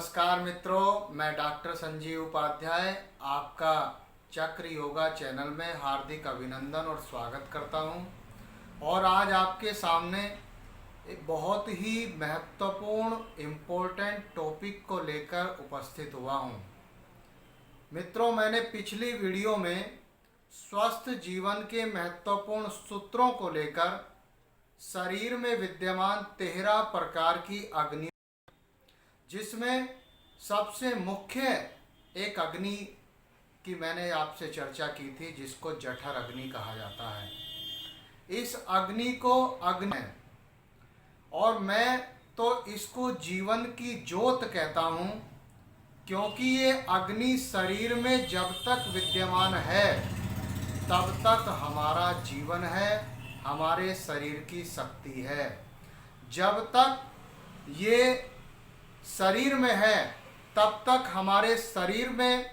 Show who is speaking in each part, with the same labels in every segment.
Speaker 1: नमस्कार मित्रों, मैं डॉक्टर संजीव उपाध्याय आपका चक्र योगा चैनल में हार्दिक अभिनंदन और स्वागत करता हूं। और आज आपके सामने एक बहुत ही महत्वपूर्ण इम्पोर्टेंट टॉपिक को लेकर उपस्थित हुआ हूं। मित्रों, मैंने पिछली वीडियो में स्वस्थ जीवन के महत्वपूर्ण सूत्रों को लेकर शरीर में विद्यमान 13 प्रकार की अग्नि, जिसमें सबसे मुख्य एक अग्नि की मैंने आपसे चर्चा की थी, जिसको जठर अग्नि कहा जाता है। इस अग्नि को अग्नि, और मैं तो इसको जीवन की ज्योत कहता हूँ, क्योंकि ये अग्नि शरीर में जब तक विद्यमान है तब तक हमारा जीवन है, हमारे शरीर की शक्ति है। जब तक ये शरीर में है तब तक हमारे शरीर में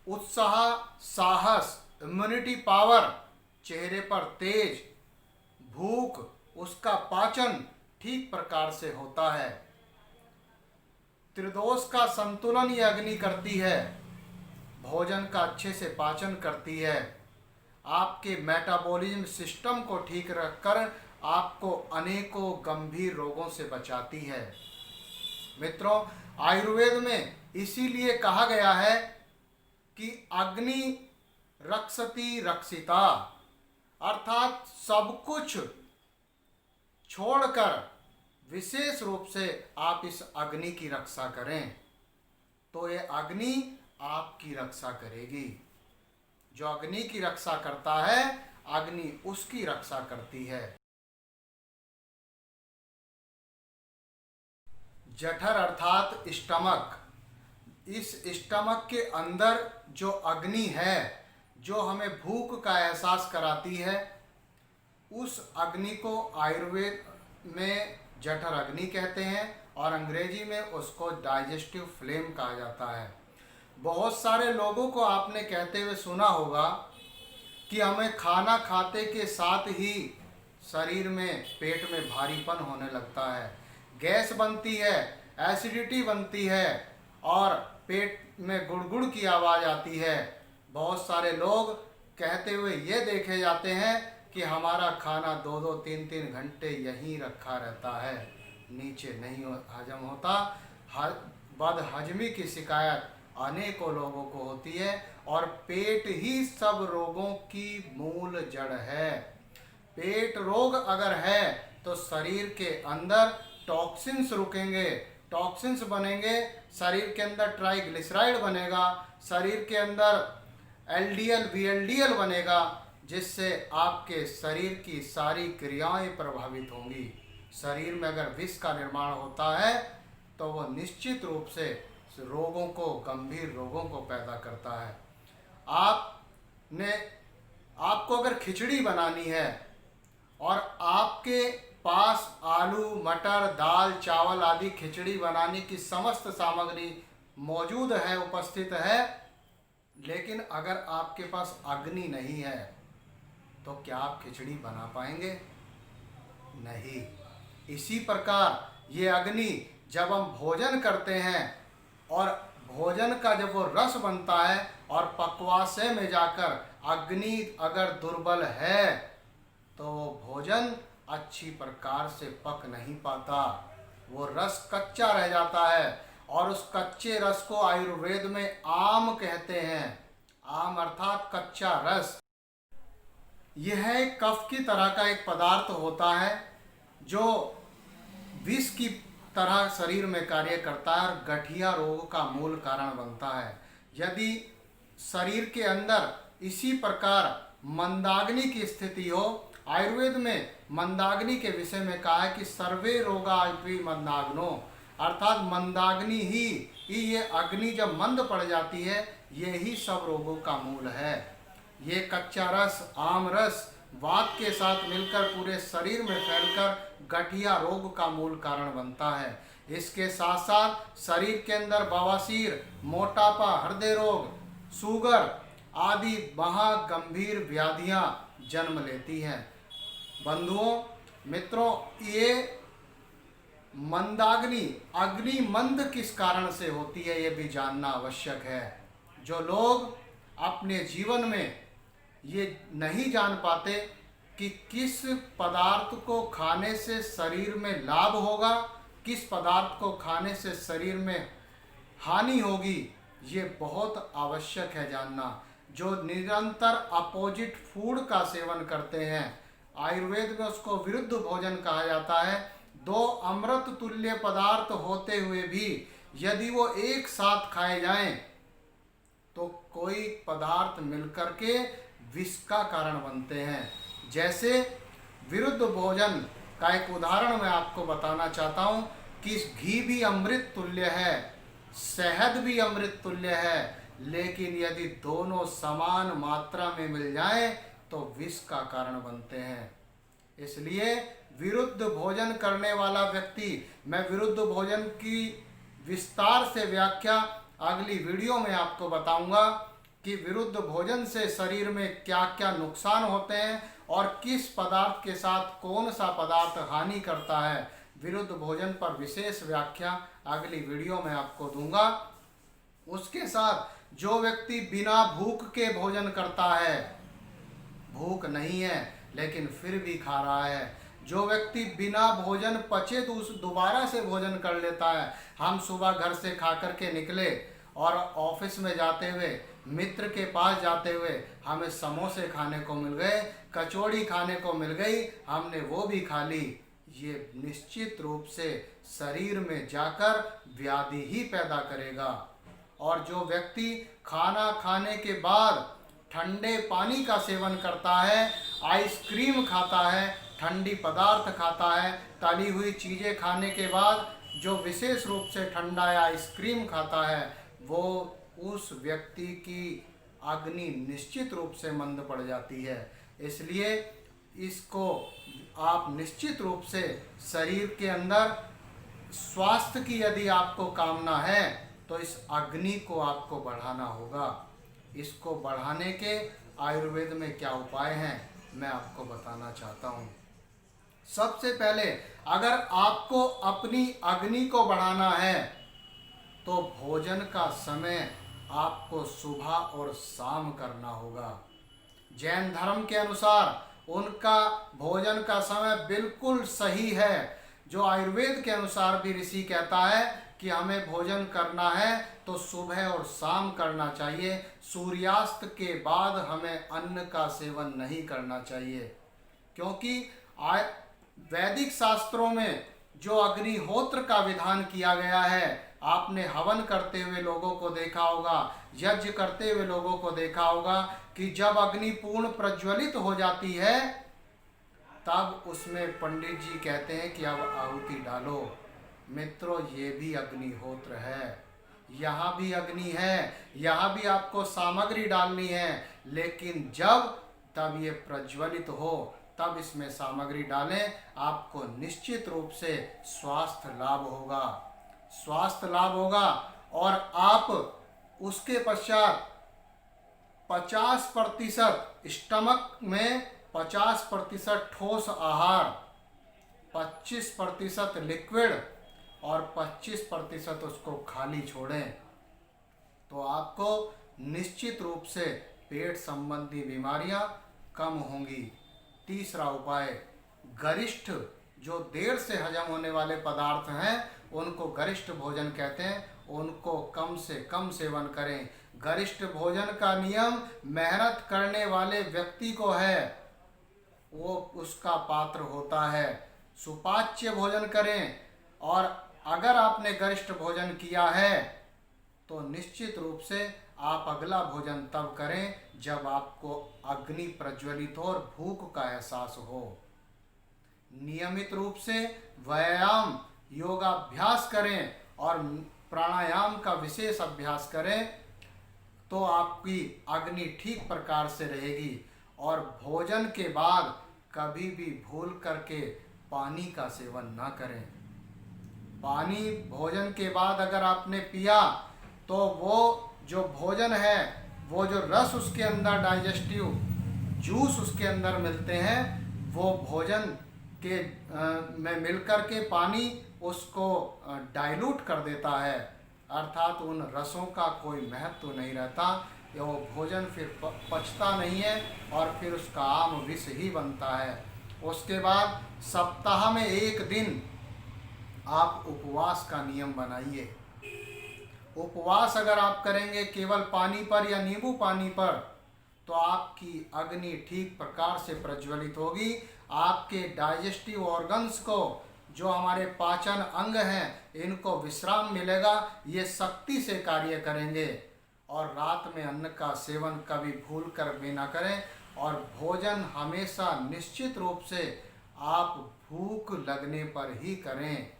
Speaker 1: उत्साह, साहस, इम्यूनिटी पावर, चेहरे पर तेज, भूख, उसका पाचन ठीक प्रकार से होता है। त्रिदोष का संतुलन ये अग्नि करती है, भोजन का अच्छे से पाचन करती है, आपके मेटाबॉलिज्म सिस्टम को ठीक रखकर आपको अनेकों गंभीर रोगों से बचाती है। मित्रों, आयुर्वेद में इसीलिए कहा गया है कि अग्नि रक्षति रक्षिता, अर्थात सब कुछ छोड़कर विशेष रूप से आप इस अग्नि की रक्षा करें तो ये अग्नि आपकी रक्षा करेगी। जो अग्नि की रक्षा करता है, अग्नि उसकी रक्षा करती है। जठर अर्थात स्टमक, इस स्टमक के अंदर जो अग्नि है, जो हमें भूख का एहसास कराती है, उस अग्नि को आयुर्वेद में जठर अग्नि कहते हैं और अंग्रेजी में उसको डाइजेस्टिव फ्लेम कहा जाता है। बहुत सारे लोगों को आपने कहते हुए सुना होगा कि हमें खाना खाते के साथ ही शरीर में, पेट में भारीपन होने लगता है, गैस बनती है, एसिडिटी बनती है और पेट में गुड़गुड़ की आवाज़ आती है। बहुत सारे लोग कहते हुए ये देखे जाते हैं कि हमारा खाना 2-2, 3-3 घंटे यहीं रखा रहता है, नीचे नहीं हजम होता। बदहजमी की शिकायत अनेकों लोगों को होती है और पेट ही सब रोगों की मूल जड़ है। पेट रोग अगर है तो शरीर के अंदर टॉक्सिन्स रुकेंगे, टॉक्सिन्स बनेंगे, शरीर के अंदर ट्राइग्लिसराइड बनेगा, शरीर के अंदर एलडीएल वीएलडीएल बनेगा, जिससे आपके शरीर की सारी क्रियाएं प्रभावित होंगी। शरीर में अगर विष का निर्माण होता है तो वो निश्चित रूप से रोगों को, गंभीर रोगों को पैदा करता है। आपको अगर खिचड़ी बनानी है और आपके पास आलू, मटर, दाल, चावल आदि खिचड़ी बनाने की समस्त सामग्री मौजूद है, उपस्थित है, लेकिन अगर आपके पास अग्नि नहीं है तो क्या आप खिचड़ी बना पाएंगे? नहीं। इसी प्रकार ये अग्नि, जब हम भोजन करते हैं और भोजन का जब वो रस बनता है और पक्वाशय में जाकर अग्नि अगर दुर्बल है तो वो भोजन अच्छी प्रकार से पक नहीं पाता, वो रस कच्चा रह जाता है। और उस कच्चे रस को आयुर्वेद में आम कहते हैं। आम अर्थात कच्चा रस। यह एक कफ की तरह का एक पदार्थ होता है जो विष की तरह शरीर में कार्य करता है और गठिया रोग का मूल कारण बनता है। यदि शरीर के अंदर इसी प्रकार मंदाग्नि की स्थिति हो, आयुर्वेद में मंदाग्नि के विषय में कहा है कि सर्वे रोगा मंदाग्नो, अर्थात मंदाग्नि ही ये अग्नि जब मंद पड़ जाती है, ये ही सब रोगों का मूल है। ये कच्चा रस, आम रस वात के साथ मिलकर पूरे शरीर में फैलकर गठिया रोग का मूल कारण बनता है। इसके साथ साथ शरीर के अंदर बवासीर, मोटापा, हृदय रोग, शुगर आदि महागंभीर व्याधियां जन्म लेती हैं। बंधुओं, मित्रों, ये मंदाग्नि, अग्नि मंद किस कारण से होती है ये भी जानना आवश्यक है। जो लोग अपने जीवन में ये नहीं जान पाते कि किस पदार्थ को खाने से शरीर में लाभ होगा, किस पदार्थ को खाने से शरीर में हानि होगी, ये बहुत आवश्यक है जानना। जो निरंतर अपोजिट फूड का सेवन करते हैं, आयुर्वेद में उसको विरुद्ध भोजन कहा जाता है। दो अमृत तुल्य पदार्थ होते हुए भी यदि वो एक साथ खाए जाएं तो कोई पदार्थ मिलकर के विष का कारण बनते हैं। जैसे विरुद्ध भोजन का एक उदाहरण मैं आपको बताना चाहता हूँ कि घी भी अमृत तुल्य है, शहद भी अमृत तुल्य है, लेकिन यदि दोनों समान मात्रा में मिल जाएं तो विष का कारण बनते हैं। इसलिए विरुद्ध भोजन करने वाला व्यक्ति, मैं विरुद्ध भोजन की विस्तार से व्याख्या अगली वीडियो में आपको बताऊंगा कि विरुद्ध भोजन से शरीर में क्या क्या नुकसान होते हैं और किस पदार्थ के साथ कौन सा पदार्थ हानि करता है। विरुद्ध भोजन पर विशेष व्याख्या अगली वीडियो में आपको दूंगा। उसके साथ जो व्यक्ति बिना भूख के भोजन करता है, भूख नहीं है लेकिन फिर भी खा रहा है, जो व्यक्ति बिना भोजन पचे तो उस दोबारा से भोजन कर लेता है। हम सुबह घर से खा कर के निकले और ऑफिस में जाते हुए, मित्र के पास जाते हुए हमें समोसे खाने को मिल गए, कचौड़ी खाने को मिल गई, हमने वो भी खा ली, ये निश्चित रूप से शरीर में जाकर व्याधि ही पैदा करेगा। और जो व्यक्ति खाना खाने के बाद ठंडे पानी का सेवन करता है, आइसक्रीम खाता है, ठंडी पदार्थ खाता है, तली हुई चीज़ें खाने के बाद जो विशेष रूप से ठंडा या आइसक्रीम खाता है, वो उस व्यक्ति की अग्नि निश्चित रूप से मंद पड़ जाती है। इसलिए इसको आप निश्चित रूप से शरीर के अंदर स्वास्थ्य की यदि आपको कामना है तो इस अग्नि को आपको बढ़ाना होगा। इसको बढ़ाने के आयुर्वेद में क्या उपाय हैं मैं आपको बताना चाहता हूँ। सबसे पहले अगर आपको अपनी अग्नि को बढ़ाना है तो भोजन का समय आपको सुबह और शाम करना होगा। जैन धर्म के अनुसार उनका भोजन का समय बिल्कुल सही है। जो आयुर्वेद के अनुसार भी ऋषि कहता है कि हमें भोजन करना है तो सुबह और शाम करना चाहिए, सूर्यास्त के बाद हमें अन्न का सेवन नहीं करना चाहिए। क्योंकि वैदिक शास्त्रों में जो अग्निहोत्र का विधान किया गया है, आपने हवन करते हुए लोगों को देखा होगा, यज्ञ करते हुए लोगों को देखा होगा कि जब अग्नि पूर्ण प्रज्वलित हो जाती है तब उसमें पंडित जी कहते हैं कि अब आहुति डालो। मित्रों, ये भी अग्निहोत्र है, यहाँ भी अग्नि है, यहाँ भी आपको सामग्री डालनी है, लेकिन तब ये प्रज्वलित हो तब इसमें सामग्री डालें। आपको निश्चित रूप से स्वास्थ्य लाभ होगा, स्वास्थ्य लाभ होगा। और आप उसके पश्चात 50% स्टमक में 50% ठोस आहार, 25% लिक्विड और 25% उसको खाली छोड़ें तो आपको निश्चित रूप से पेट संबंधी बीमारियां कम होंगी। तीसरा उपाय, गरिष्ठ, जो देर से हजम होने वाले पदार्थ हैं उनको गरिष्ठ भोजन कहते हैं, उनको कम से कम सेवन करें। गरिष्ठ भोजन का नियम मेहनत करने वाले व्यक्ति को है, वो उसका पात्र होता है। सुपाच्य भोजन करें, और अगर आपने गरिष्ठ भोजन किया है तो निश्चित रूप से आप अगला भोजन तब करें जब आपको अग्नि प्रज्वलित हो और भूख का एहसास हो। नियमित रूप से व्यायाम, योगाभ्यास करें और प्राणायाम का विशेष अभ्यास करें तो आपकी अग्नि ठीक प्रकार से रहेगी। और भोजन के बाद कभी भी भूल करके पानी का सेवन ना करें। पानी भोजन के बाद अगर आपने पिया तो वो जो भोजन है, वो जो रस उसके अंदर, डाइजेस्टिव जूस उसके अंदर मिलते हैं, वो भोजन के में मिलकर के पानी उसको डाइल्यूट कर देता है, अर्थात उन रसों का कोई महत्व नहीं रहता। ये वो भोजन फिर पचता नहीं है और फिर उसका आम विष ही बनता है। उसके बाद सप्ताह में एक दिन आप उपवास का नियम बनाइए। उपवास अगर आप करेंगे केवल पानी पर या नींबू पानी पर, तो आपकी अग्नि ठीक प्रकार से प्रज्वलित होगी। आपके डाइजेस्टिव ऑर्गन्स को, जो हमारे पाचन अंग हैं, इनको विश्राम मिलेगा, ये शक्ति से कार्य करेंगे। और रात में अन्न का सेवन कभी भूल कर भी ना करें। और भोजन हमेशा निश्चित रूप से आप भूख लगने पर ही करें।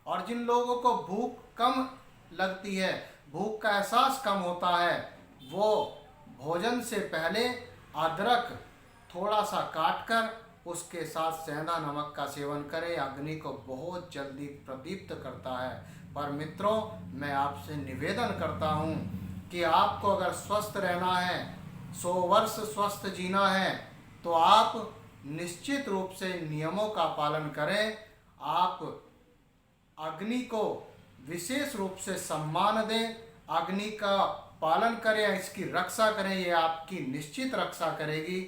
Speaker 1: और जिन लोगों को भूख कम लगती है, भूख का एहसास कम होता है, वो भोजन से पहले अदरक थोड़ा सा काट कर उसके साथ सेंधा नमक का सेवन करें। अग्नि को बहुत जल्दी प्रदीप्त करता है। पर मित्रों, मैं आपसे निवेदन करता हूँ कि आपको अगर स्वस्थ रहना है, 100 वर्ष स्वस्थ जीना है, तो आप निश्चित रूप से नियमों का पालन करें। आप अग्नि को विशेष रूप से सम्मान दें, अग्नि का पालन करें, इसकी रक्षा करें। ये आपकी निश्चित रक्षा करेगी।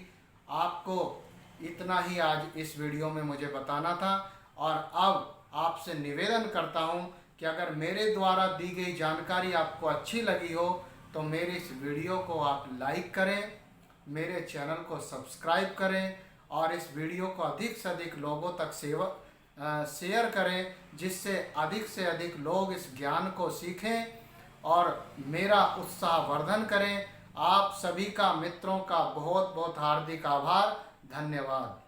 Speaker 1: आपको इतना ही आज इस वीडियो में मुझे बताना था। और अब आपसे निवेदन करता हूँ कि अगर मेरे द्वारा दी गई जानकारी आपको अच्छी लगी हो, तो मेरे इस वीडियो को आप लाइक करें, मेरे चैनल को सब्सक्राइब करें और इस वीडियो को अधिक से अधिक लोगों तक शेयर करें, जिससे अधिक से अधिक लोग इस ज्ञान को सीखें और मेरा उत्साह वर्धन करें। आप सभी का, मित्रों का बहुत बहुत हार्दिक आभार। धन्यवाद।